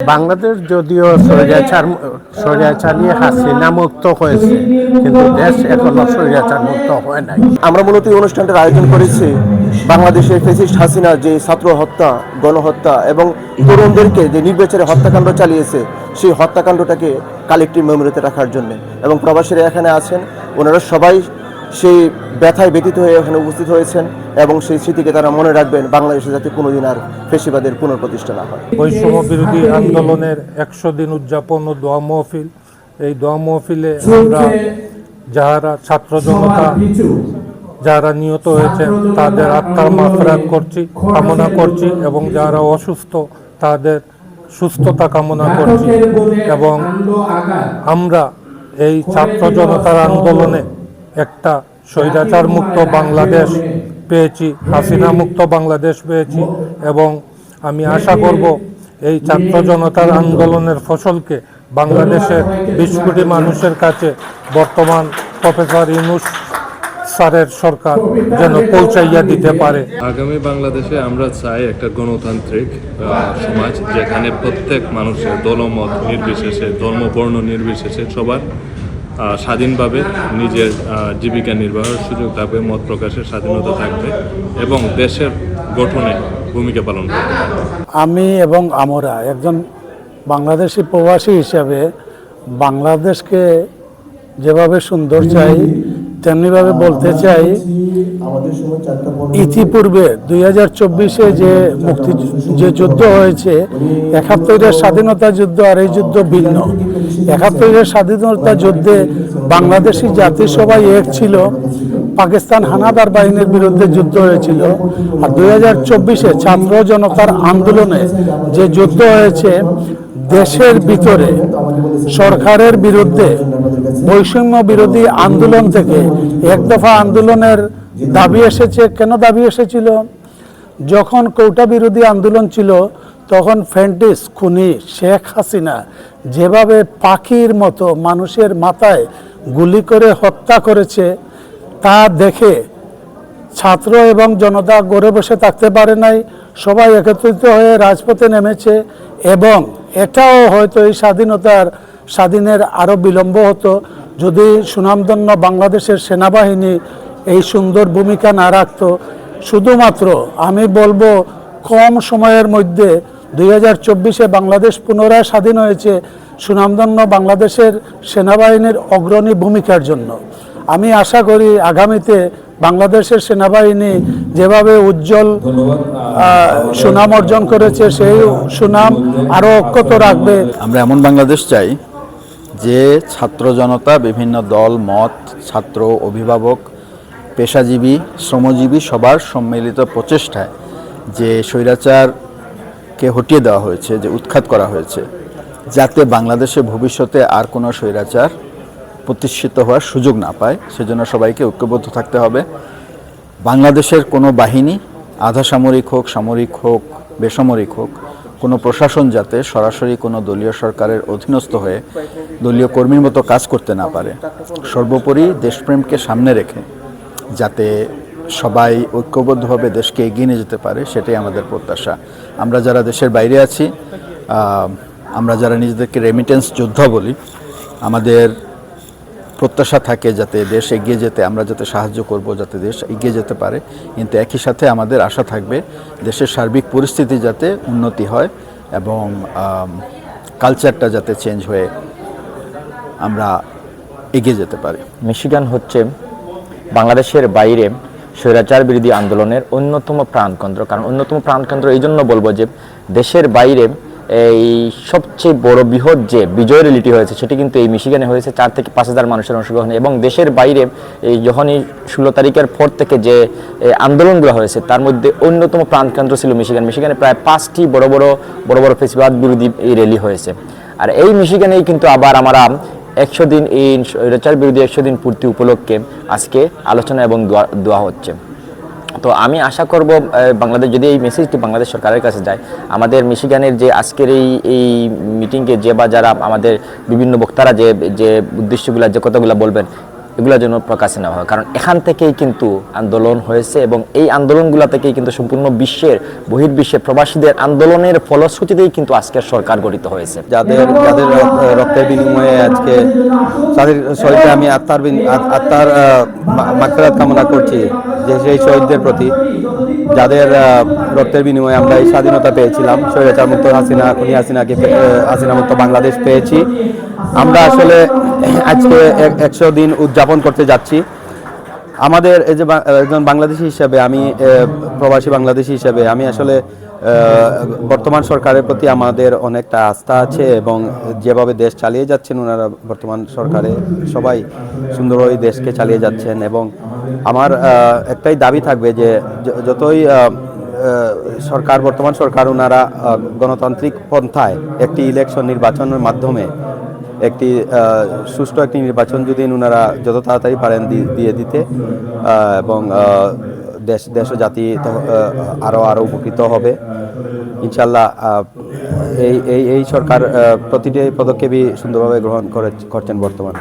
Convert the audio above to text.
বাংলাদেশ যদিও স্বৈরাচার নিয়ে হাসিনা মুক্ত হয়েছে, কিন্তু দেশ এখনো স্বৈরাচার মুক্ত হয় নাই। আমরা মূলত এই অনুষ্ঠানটার আয়োজন করেছি বাংলাদেশের ফ্যাসিস্ট হাসিনা যে ছাত্র হত্যা, গণহত্যা এবং তরুণদেরকে যে নির্বিচারে হত্যাকাণ্ড চালিয়েছে, সেই হত্যাকাণ্ডটাকে কালেক্টিভ মেমোরিতে রাখার জন্য। এবং প্রবাসীরা এখানে আছেন, ওনারা সবাই সেই ব্যথায় ব্যতীত হয়ে এখানে উপস্থিত হয়েছেন এবং সেই স্মৃতিকে তারা মনে রাখবেন, বাংলাদেশে যাতে কোনোদিন আর ফ্যাসিবাদের পুনঃপ্রতিষ্ঠা না হয়। বৈষম্য বিরোধী আন্দোলনের 100 দিন উদযাপন ও দোয়া মাহফিল। এই দোয়া মাহফিলে আমরা যারা ছাত্র জনতা যারা নিহত হয়েছেন তাদের আত্মার মাগফিরাত কামনা করছি এবং যারা অসুস্থ তাদের সুস্থতা কামনা করছি। এবং আমরা এই ছাত্র জনতার আন্দোলনে একটা স্বৈরাচার মুক্ত বাংলাদেশ পেয়েছি, হাসিনা মুক্ত বাংলাদেশ পেয়েছি। এবং আমি আশা করব এই ছাত্র জনতার আন্দোলনের ফসলকে বাংলাদেশের 20 কোটি মানুষের কাছে বর্তমান প্রফেসর ইউনূস স্যারের সরকার যেন পৌঁছাইয়া দিতে পারে। আগামী বাংলাদেশে আমরা চাই একটা গণতান্ত্রিক সমাজ, যেখানে প্রত্যেক মানুষের দলমত নির্বিশেষে, ধর্মবর্ণ নির্বিশেষে সবার স্বাধীনভাবে নিজের জীবিকা নির্বাহের সুযোগ থাকবে, মত প্রকাশের স্বাধীনতা থাকবে এবং দেশের গঠনে ভূমিকা পালন করবে। আমি এবং আমরা একজন বাংলাদেশি প্রবাসী হিসাবে বাংলাদেশকে যেভাবে সুন্দর চাই তেমনিভাবে বলতে চাই, ইতিপূর্বে 2024-এ যে যুদ্ধ হয়েছে, 71-এর স্বাধীনতা যুদ্ধ আর এই যুদ্ধ ভিন্ন। 71-এর স্বাধীনতা যুদ্ধে বাংলাদেশি জাতিসভায় এক ছিল, পাকিস্তান হানাদার বাহিনীর বিরুদ্ধে যুদ্ধ হয়েছিল। আর 2024-এ ছাত্র জনতার আন্দোলনে যে যুদ্ধ হয়েছে, দেশের ভিতরে সরকারের বিরুদ্ধে বৈষম্য বিরোধী আন্দোলন থেকে এক দফা আন্দোলনের দাবি এসেছে। কেন দাবি এসেছিল? যখন কোটা বিরোধী আন্দোলন ছিল, তখন ফ্যান্টিস খুনি শেখ হাসিনা যেভাবে পাখির মতো মানুষের মাথায় গুলি করে হত্যা করেছে, তা দেখে ছাত্র এবং জনতা গড়ে বসে থাকতে পারে নাই, সবাই একত্রিত হয়ে রাজপথে নেমেছে। এবং এটাও হয়তো এই স্বাধীনের আরও বিলম্ব হতো যদি সুনামধন্য বাংলাদেশের সেনাবাহিনী এই সুন্দর ভূমিকা না রাখত। শুধুমাত্র আমি বলবো, কম সময়ের মধ্যে 2024-এ বাংলাদেশ পুনরায় স্বাধীন হয়েছে সুনামধন্য বাংলাদেশের সেনাবাহিনীর অগ্রণী ভূমিকার জন্য। আমি আশা করি আগামীতে বাংলাদেশের সেনাবাহিনী যেভাবে উজ্জ্বল সুনাম অর্জন করেছে, সেই সুনাম আরও অক্ষত রাখবে। আমরা এমন বাংলাদেশ চাই যে ছাত্র জনতা, বিভিন্ন দল মত, ছাত্র, অভিভাবক, পেশাজীবী, শ্রমজীবী সবার সম্মিলিত প্রচেষ্টায় যে স্বৈরাচারকে হটিয়ে দেওয়া হয়েছে, যে উৎখাত করা হয়েছে, যাতে বাংলাদেশে ভবিষ্যতে আর কোনো স্বৈরাচার প্রতিষ্ঠিত হওয়ার সুযোগ না পায়, সেজন্য সবাইকে ঐক্যবদ্ধ থাকতে হবে। বাংলাদেশের কোনো বাহিনী, আধা সামরিক হোক, সামরিক হোক, বেসামরিক হোক, কোনো প্রশাসন যাতে সরাসরি কোনো দলীয় সরকারের অধীনস্থ হয়ে দলীয় কর্মীর মতো কাজ করতে না পারে। সর্বোপরি দেশপ্রেমকে সামনে রেখে যাতে সবাই ঐক্যবদ্ধভাবে দেশকে এগিয়ে নিয়ে যেতে পারে, সেটাই আমাদের প্রত্যাশা। আমরা যারা দেশের বাইরে আছি, আমরা যারা নিজেদেরকে রেমিটেন্স যোদ্ধা বলি, আমাদের প্রত্যাশা থাকে যাতে দেশ এগিয়ে যেতে, আমরা যাতে সাহায্য করব যাতে দেশ এগিয়ে যেতে পারে। কিন্তু একই সাথে আমাদের আশা থাকবে দেশের সার্বিক পরিস্থিতি যাতে উন্নতি হয় এবং কালচারটা যাতে চেঞ্জ হয়ে আমরা এগিয়ে যেতে পারি। মিশিগান হচ্ছে বাংলাদেশের বাইরে স্বৈরাচার বিরোধী আন্দোলনের অন্যতম প্রাণকেন্দ্র। কারণ অন্যতম প্রাণকেন্দ্র এই জন্য বলবো যে দেশের বাইরে এই সবচেয়ে বড় বৃহৎ যে বিজয় র্যালিটি হয়েছে সেটি কিন্তু এই মিশিগানে হয়েছে। 4 থেকে 5 হাজার মানুষের অংশগ্রহণ। এবং দেশের বাইরে এই যখনই 16 তারিখের পর থেকে যে আন্দোলনগুলো হয়েছে, তার মধ্যে অন্যতম প্রাণকেন্দ্র ছিল মিশিগানে প্রায় 5টি বড় বড় ফেসিবাদ বিরোধী এই র্যালি হয়েছে। আর এই মিশিগানেই কিন্তু আবার আমরা 100 দিন এই স্বৈরাচার বিরোধী 100 দিন পূর্তি উপলক্ষে আজকে আলোচনা এবং দোয়া হচ্ছে। তো আমি আশা করব বাংলাদেশ যদি এই মেসেজটি বাংলাদেশ সরকারের কাছে যায়, আমাদের মিশিগানের যে আজকের এই মিটিংকে যারা আমাদের বিভিন্ন বক্তারা যে উদ্দেশ্যগুলো, যে কথাগুলো বলবেন, এগুলো যেন প্রকাশে নেওয়া হয়, কারণ এখান থেকেই কিন্তু আন্দোলন হয়েছে এবং এই আন্দোলনগুলো থেকেই কিন্তু সম্পূর্ণ বিশ্বের বহির্বিশ্বে প্রবাসীদের আন্দোলনের ফলশ্রুতিতেই কিন্তু আজকের সরকার গঠিত হয়েছে। যাদের যাদের রক্তের বিনিময়ে আজকে তাদের শহীদে আমি আত্মার মাগফিরাত কামনা করছি, যে সেই শহীদদের প্রতি যাদের রক্তের বিনিময়ে আমরা এই স্বাধীনতা পেয়েছিলাম, স্বৈরাচার মুক্ত হাসিনা মুক্ত বাংলাদেশ পেয়েছি। আমরা আসলে আজকে 100 দিন উদযাপন করতে যাচ্ছি। আমাদের এই যে একজন বাংলাদেশি হিসেবে, আমি প্রবাসী বাংলাদেশি হিসেবে আমি আসলে বর্তমান সরকারের প্রতি আমাদের অনেকটা আস্থা আছে, এবং যেভাবে দেশ চালিয়ে যাচ্ছেন ওনারা বর্তমান সরকারে সবাই সুন্দরভাবে দেশকে চালিয়ে যাচ্ছেন। এবং আমার একটাই দাবি থাকবে যে যতই বর্তমান সরকার ওনারা গণতান্ত্রিক পন্থায় একটি ইলেকশন নির্বাচনের মাধ্যমে একটি সুষ্ঠু একটি নির্বাচন যদি ওনারা যত তাড়াতাড়ি পারেন দিয়ে দিতে, এবং দেশ ও জাতি আরও উপকৃত হবে ইনশাল্লাহ। এই সরকার প্রতিটি পদক্ষেপই সুন্দরভাবে গ্রহণ করছেন বর্তমানে।